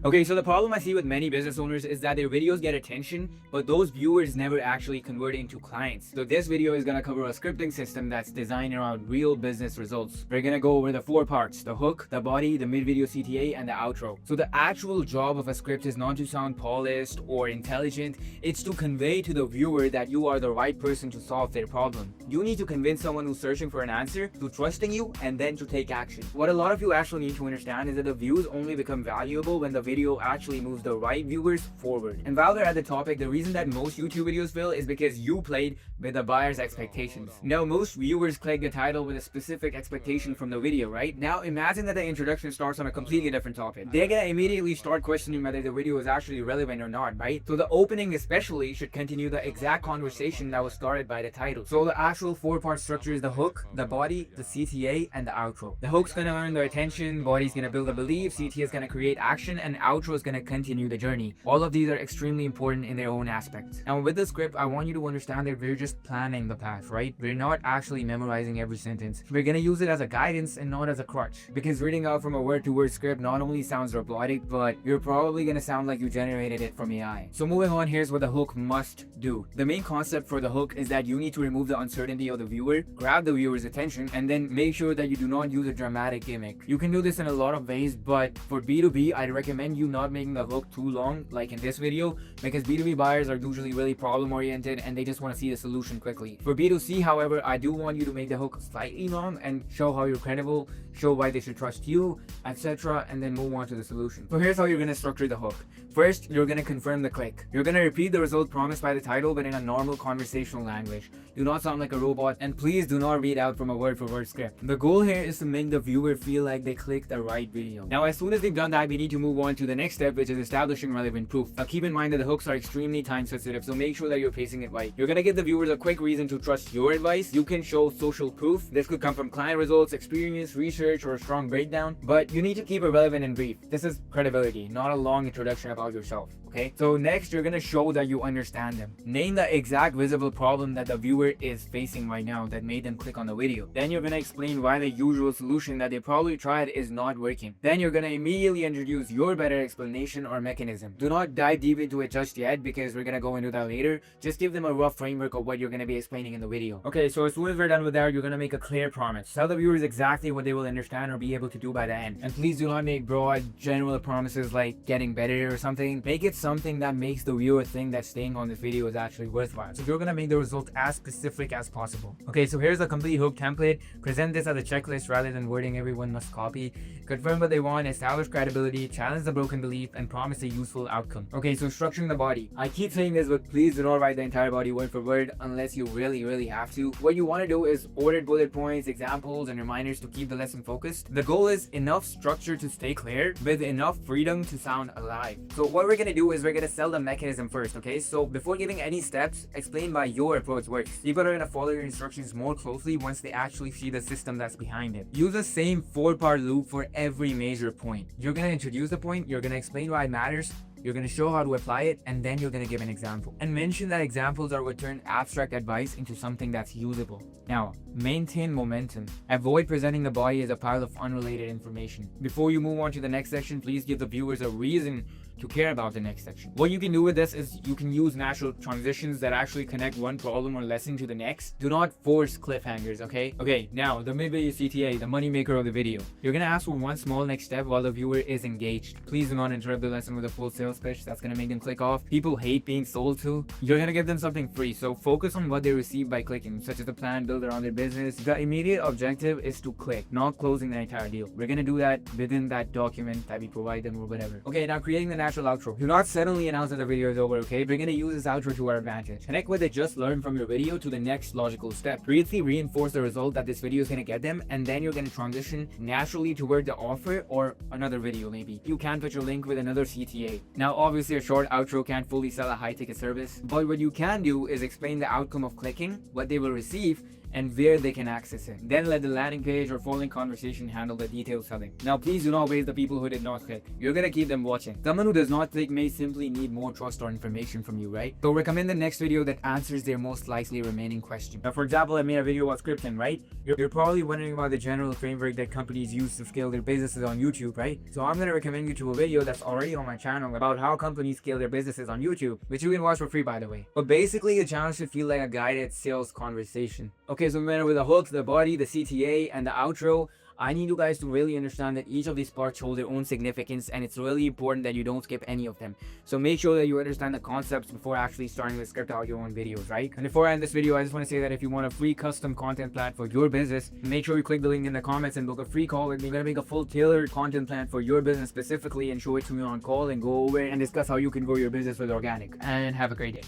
Okay, so the problem I see with many business owners is that their videos get attention, but those viewers never actually convert into clients. So this video is gonna cover a scripting system that's designed around real business results. We're gonna go over the 4 parts: the hook, the body, the mid-video CTA, and the outro. So the actual job of a script is not to sound polished or intelligent, it's to convey to the viewer that you are the right person to solve their problem. You need to convince someone who's searching for an answer to trusting you and then to take action. What a lot of you actually need to understand is that the views only become valuable when the video actually moves the right viewers forward. And while we're at the topic, the reason that most YouTube videos fail is because you played with the buyer's expectations. Now, most viewers click the title with a specific expectation from the video, right? Now, imagine that the introduction starts on a completely different topic. They're gonna immediately start questioning whether the video is actually relevant or not, right? So the opening especially should continue the exact conversation that was started by the title. So the actual 4-part structure is the hook, the body, the CTA, and the outro. The hook's gonna earn their attention, body's gonna build a belief, CTA is gonna create action, and outro is going to continue the journey. All of these are extremely important in their own aspects. Now with the script, I want you to understand that we're just planning the path, right? We're not actually memorizing every sentence. We're going to use it as a guidance and not as a crutch, because reading out from a word-to-word script not only sounds robotic, but you're probably going to sound like you generated it from AI. So moving on, here's what the hook must do. The main concept for the hook is that you need to remove the uncertainty of the viewer, grab the viewer's attention, and then make sure that you do not use a dramatic gimmick. You can do this in a lot of ways, but for B2B, I'd recommend you not making the hook too long like in this video, because B2B buyers are usually really problem oriented and they just want to see the solution quickly. For B2C, however, I do want you to make the hook slightly long and show how you're credible, show why they should trust you, etc., and then move on to the solution. So here's how you're going to structure the hook. First, you're going to confirm the click. You're going to repeat the result promised by the title, but in a normal conversational language. Do not sound like a robot, and please do not read out from a word-for-word script. The goal here is to make the viewer feel like they clicked the right video. Now, as soon as they've done that, we need to move on to the next step, which is establishing relevant proof. Now keep in mind that the hooks are extremely time sensitive, so make sure that you're pacing it right. You're gonna give the viewers a quick reason to trust your advice. You can show social proof. This could come from client results, experience, research, or a strong breakdown, but you need to keep it relevant and brief. This is credibility, not a long introduction about yourself. Okay, so next you're gonna show that you understand them. Name the exact visible problem that the viewer is facing right now that made them click on the video. Then you're gonna explain why the usual solution that they probably tried is not working. Then you're gonna immediately introduce your better explanation or mechanism. Do not dive deep into it just yet, because we're gonna go into that later. Just give them a rough framework of what you're gonna be explaining in the video. Okay, so as soon as we're done with that, you're gonna make a clear promise. Tell the viewers exactly what they will understand or be able to do by the end. And please do not make broad, general promises like getting better or something. Make it something that makes the viewer think that staying on this video is actually worthwhile. So you're gonna make the result as specific as possible. Okay, so here's a complete hook template. Present this as a checklist rather than wording everyone must copy. Confirm what they want, establish credibility, challenge the broken belief, and promise a useful outcome. Okay, so structuring the body. I keep saying this, but please do not write the entire body word for word unless you really have to. What you want to do is ordered bullet points, examples, and reminders to keep the lesson focused. The goal is enough structure to stay clear with enough freedom to sound alive. So what we're gonna do is we're gonna sell the mechanism first, okay? So before giving any steps, explain why your approach works. People are gonna follow your instructions more closely once they actually see the system that's behind it. Use the same 4-part loop for every major point. You're gonna introduce the point, you're gonna explain why it matters, you're going to show how to apply it, and then you're going to give an example. And mention that examples are what turn abstract advice into something that's usable. Now, maintain momentum. Avoid presenting the body as a pile of unrelated information. Before you move on to the next section, please give the viewers a reason to care about the next section. What you can do with this is you can use natural transitions that actually connect one problem or lesson to the next. Do not force cliffhangers, okay? Okay, now the mid-video CTA, the moneymaker of the video. You're gonna ask for one small next step while the viewer is engaged. Please do not interrupt the lesson with a full sales pitch. That's gonna make them click off. People hate being sold to. You're gonna give them something free, so focus on what they receive by clicking, such as the plan built around their business. The immediate objective is to click, not closing the entire deal. We're gonna do that within that document that we provide them or whatever. Okay, now creating the natural outro. Do not suddenly announce that the video is over, okay? We're gonna use this outro to our advantage. Connect what they just learned from your video to the next logical step. Briefly reinforce the result that this video is gonna get them, and then you're gonna transition naturally toward the offer or another video maybe. You can put your link with another CTA. Now obviously a short outro can't fully sell a high ticket service, but what you can do is explain the outcome of clicking, what they will receive, and where they can access it. Then let the landing page or following conversation handle the detailed selling. Now please do not waste the people who did not click. You're gonna keep them watching. Someone who does not click may simply need more trust or information from you, right? So recommend the next video that answers their most likely remaining question. Now for example, I made a video about scripting, right? You're probably wondering about the general framework that companies use to scale their businesses on YouTube, right? So I'm gonna recommend you to a video that's already on my channel about how companies scale their businesses on YouTube, which you can watch for free by the way. But basically the channel should feel like a guided sales conversation. Okay, so with the hook, the body, the CTA, and the outro, I need you guys to really understand that each of these parts hold their own significance, and it's really important that you don't skip any of them. So make sure that you understand the concepts before actually starting to script out your own videos, right? And before I end this video, I just want to say that if you want a free custom content plan for your business, make sure you click the link in the comments and book a free call with me. We're gonna make a full tailored content plan for your business specifically and show it to me on call and go over and discuss how you can grow your business with organic. And have a great day.